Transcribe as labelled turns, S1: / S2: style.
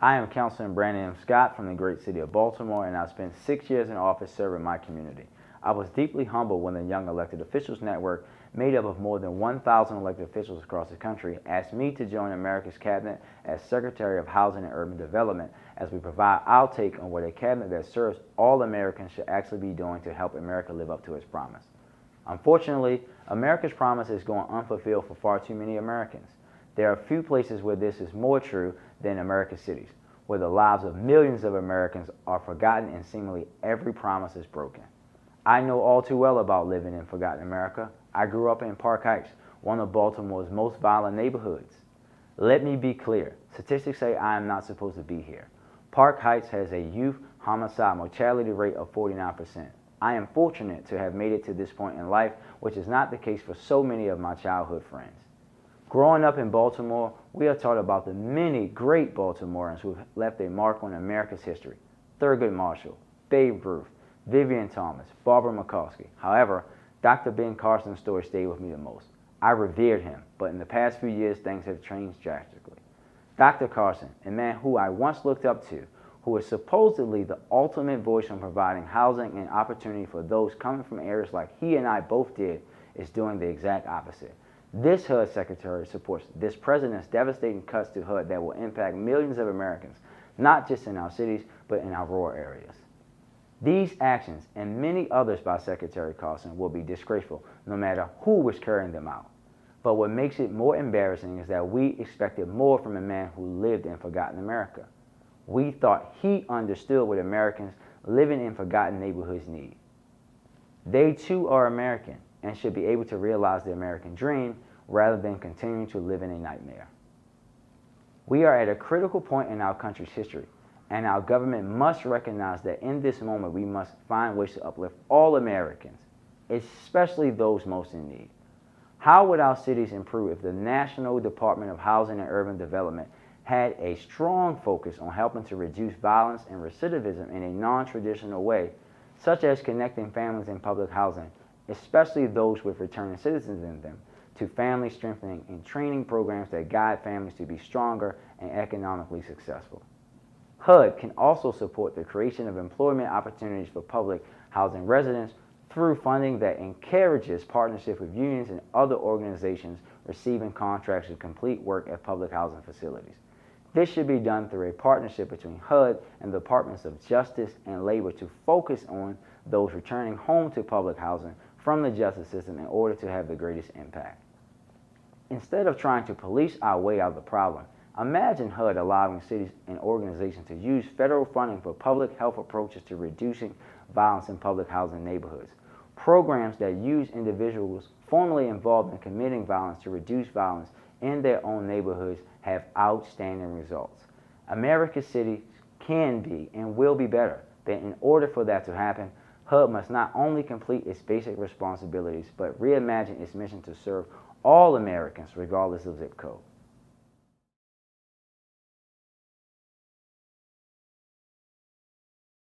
S1: I am Councilman Brandon M. Scott from the great city of Baltimore, and I've spent 6 years in office serving my community. I was deeply humbled when the Young Elected Officials Network, made up of more than 1,000 elected officials across the country, asked me to join America's Cabinet as Secretary of Housing and Urban Development as we provide our take on what a cabinet that serves all Americans should actually be doing to help America live up to its promise. Unfortunately, America's promise is going unfulfilled for far too many Americans. There are few places where this is more true than America's cities, where the lives of millions of Americans are forgotten and seemingly every promise is broken. I know all too well about living in forgotten America. I grew up in Park Heights, one of Baltimore's most violent neighborhoods. Let me be clear, statistics say I am not supposed to be here. Park Heights has a youth homicide mortality rate of 49%. I am fortunate to have made it to this point in life, which is not the case for so many of my childhood friends. Growing up in Baltimore, we are taught about the many great Baltimoreans who have left a mark on America's history. Thurgood Marshall, Babe Ruth, Vivian Thomas, Barbara McCoskey. However, Dr. Ben Carson's story stayed with me the most. I revered him, but in the past few years, things have changed drastically. Dr. Carson, a man who I once looked up to, who is supposedly the ultimate voice on providing housing and opportunity for those coming from areas like he and I both did, is doing the exact opposite. This HUD Secretary supports this president's devastating cuts to HUD that will impact millions of Americans, not just in our cities, but in our rural areas. These actions and many others by Secretary Carson will be disgraceful no matter who was carrying them out. But what makes it more embarrassing is that we expected more from a man who lived in forgotten America. We thought he understood what Americans living in forgotten neighborhoods need. They too are American and should be able to realize the American dream rather than continuing to live in a nightmare. We are at a critical point in our country's history, and our government must recognize that in this moment we must find ways to uplift all Americans, especially those most in need. How would our cities improve if the National Department of Housing and Urban Development had a strong focus on helping to reduce violence and recidivism in a non-traditional way, such as connecting families in public housing, especially those with returning citizens in them, to family strengthening and training programs that guide families to be stronger and economically successful. HUD can also support the creation of employment opportunities for public housing residents through funding that encourages partnership with unions and other organizations receiving contracts to complete work at public housing facilities. This should be done through a partnership between HUD and the Departments of Justice and Labor to focus on those returning home to public housing from the justice system in order to have the greatest impact. Instead of trying to police our way out of the problem, imagine HUD allowing cities and organizations to use federal funding for public health approaches to reducing violence in public housing neighborhoods. Programs that use individuals formerly involved in committing violence to reduce violence in their own neighborhoods have outstanding results. America's cities can be and will be better, but in order for that to happen, HUD must not only complete its basic responsibilities, but reimagine its mission to serve all Americans regardless of zip code.